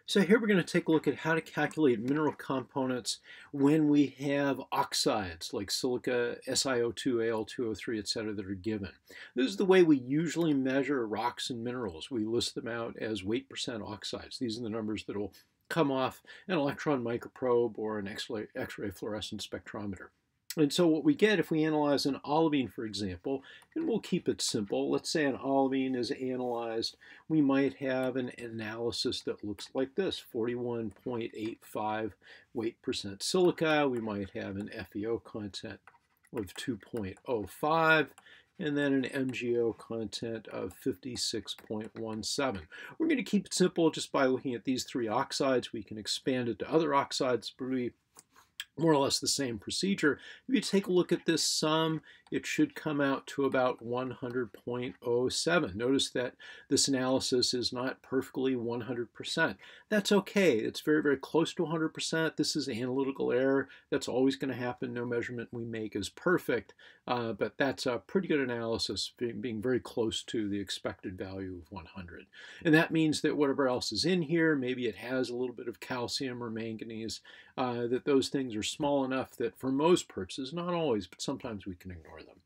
So here we're going to take a look at how to calculate mineral components when we have oxides like silica, SiO2, Al2O3, etc. that are given. This is the way we usually measure rocks and minerals. We list them out as weight percent oxides. These are the numbers that will come off an electron microprobe or an X-ray fluorescence spectrometer. And so what we get if we analyze an olivine, for example, and we'll keep it simple. Let's say an olivine is analyzed. We might have an analysis that looks like this: 41.85 weight percent silica. We might have an FeO content of 2.05 and then an MgO content of 56.17. We're going to keep it simple just by looking at these three oxides. We can expand it to other oxides, but we more or less the same procedure. If you take a look at this sum, it should come out to about 100.07. Notice that this analysis is not perfectly 100%. That's okay. It's very, very close to 100%. This is analytical error. That's always going to happen. No measurement we make is perfect, but that's a pretty good analysis, being very close to the expected value of 100. And that means that whatever else is in here, maybe it has a little bit of calcium or manganese, that those things are small enough that for most purposes, not always, but sometimes we can ignore them.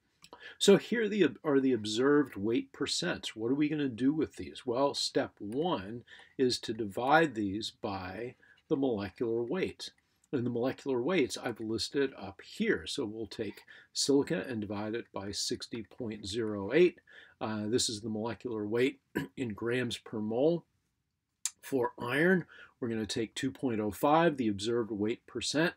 So here are the observed weight percents. What are we going to do with these? Well, step one is to divide these by the molecular weight. And the molecular weights I've listed up here. So we'll take silica and divide it by 60.08. This is the molecular weight in grams per mole. For iron, we're going to take 2.05, the observed weight percent,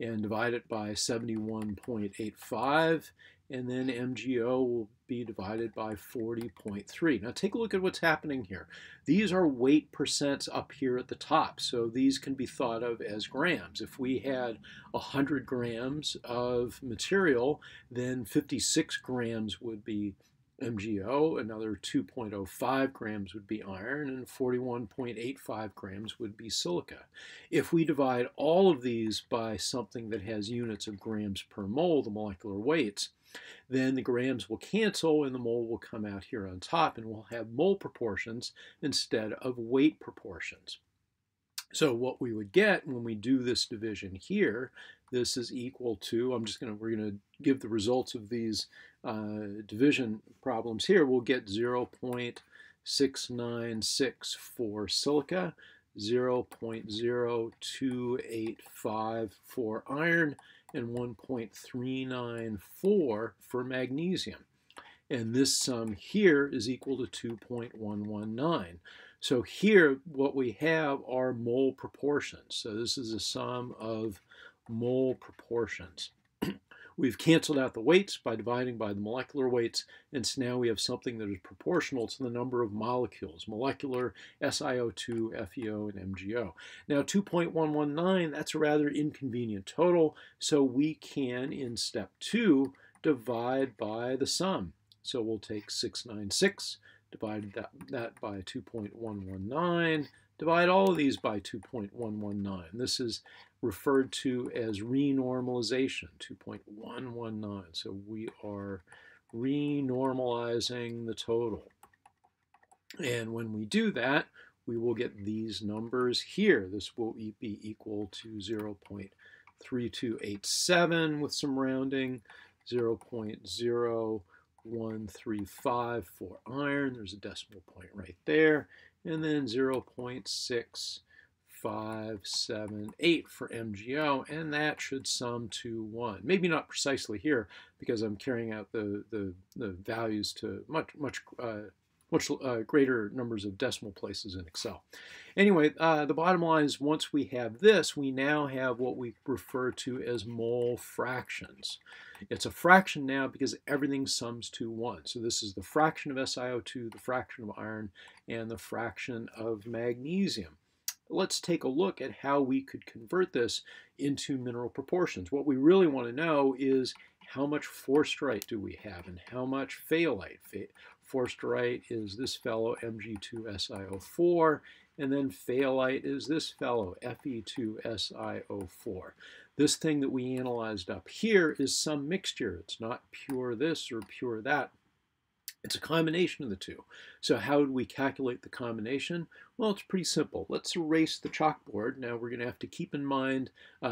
and divide it by 71.85, and then MgO will be divided by 40.3. Now take a look at what's happening here. These are weight percents up here at the top, so these can be thought of as grams. If we had 100 grams of material, then 56 grams would be MgO, another 2.05 grams would be iron, and 41.85 grams would be silica. If we divide all of these by something that has units of grams per mole, the molecular weights, then the grams will cancel and the mole will come out here on top, and we'll have mole proportions instead of weight proportions. So what we would get when we do this division here, this is equal to, we're going to give the results of these division problems here. We'll get 0.696 for silica, 0.0285 for iron, and 1.394 for magnesium. And this sum here is equal to 2.119. So here what we have are mole proportions. So this is a sum of mole proportions. We've canceled out the weights by dividing by the molecular weights, and so now we have something that is proportional to the number of molecules: molecular, SiO2, FeO, and MgO. Now 2.119, that's a rather inconvenient total, so we can, in step two, divide by the sum. So we'll take 696, divide that by 2.119, divide all of these by 2.119. This is referred to as renormalization, 2.119. So we are renormalizing the total. And when we do that, we will get these numbers here. This will be equal to 0.3287 with some rounding, 0.0135 for iron. There's a decimal point right there. And then 0.6578 for MgO, and that should sum to 1. Maybe not precisely here because I'm carrying out the values to much greater numbers of decimal places in Excel. Anyway, the bottom line is once we have this, we now have what we refer to as mole fractions. It's a fraction now because everything sums to 1. So this is the fraction of SiO2, the fraction of iron, and the fraction of magnesium. Let's take a look at how we could convert this into mineral proportions. What we really want to know is how much forsterite do we have and how much fayalite. Forsterite is this fellow, Mg2SiO4, and then fayalite is this fellow, Fe2SiO4. This thing that we analyzed up here is some mixture. It's not pure this or pure that. It's a combination of the two. So how do we calculate the combination? Well, it's pretty simple. Let's erase the chalkboard. Now we're going to have to keep in mind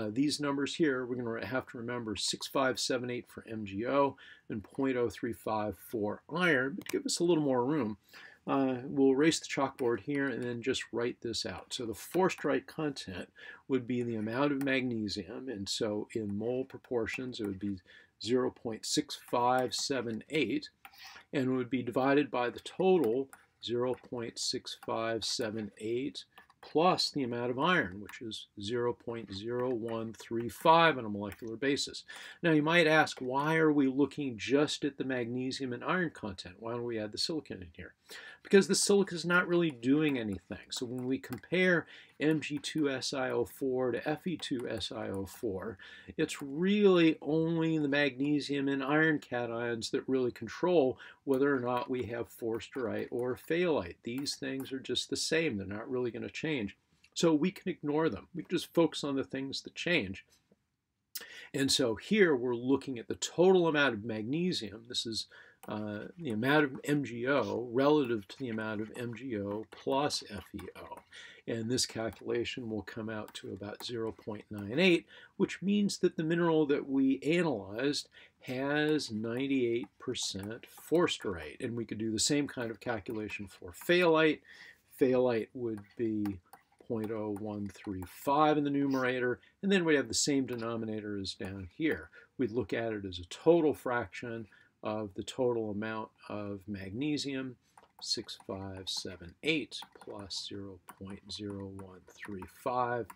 these numbers here. We're going to have to remember 6578 for MgO and 0.035 for iron, but give us a little more room. We'll erase the chalkboard here and then just write this out. So the forsterite content would be the amount of magnesium, and so in mole proportions it would be 0.6578, and it would be divided by the total 0.6578 plus the amount of iron, which is 0.0135 on a molecular basis. Now you might ask, why are we looking just at the magnesium and iron content? Why don't we add the silicon in here? Because the silica is not really doing anything. So when we compare Mg2SiO4 to Fe2SiO4, it's really only the magnesium and iron cations that really control whether or not we have forsterite or fayalite. These things are just the same. They're not really going to change. So we can ignore them. We can just focus on the things that change. And so here we're looking at the total amount of magnesium. This is the amount of MgO relative to the amount of MgO plus FeO. And this calculation will come out to about 0.98, which means that the mineral that we analyzed has 98% forsterite. And we could do the same kind of calculation for fayalite. Fayalite would be 0.0135 in the numerator, and then we have the same denominator as down here. We'd look at it as a total fraction of the total amount of magnesium, 6578 plus 0.0135,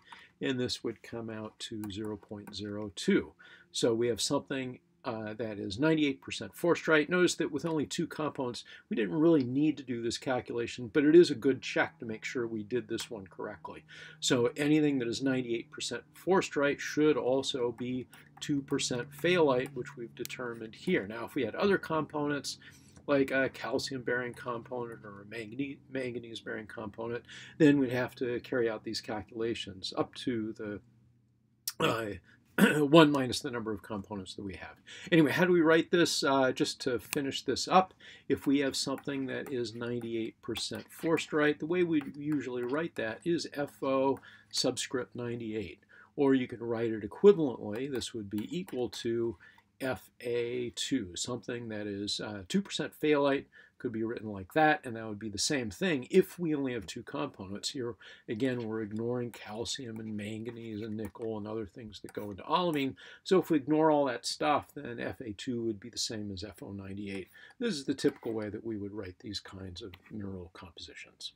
and this would come out to 0.02. So we have something that is 98% forsterite. Notice that with only two components, we didn't really need to do this calculation, but it is a good check to make sure we did this one correctly. So anything that is 98% forsterite should also be 2% fayalite, which we've determined here. Now, if we had other components, like a calcium-bearing component or a manganese-bearing component, then we'd have to carry out these calculations up to the 1 minus the number of components that we have. Anyway, how do we write this? Just to finish this up, if we have something that is 98% forsterite, the way we usually write that is FO subscript 98. Or you can write it equivalently. This would be equal to Fa2, something that is 2% fayalite, could be written like that, and that would be the same thing if we only have two components. Here, again, we're ignoring calcium and manganese and nickel and other things that go into olivine. So if we ignore all that stuff, then Fa2 would be the same as FO98. This is the typical way that we would write these kinds of mineral compositions.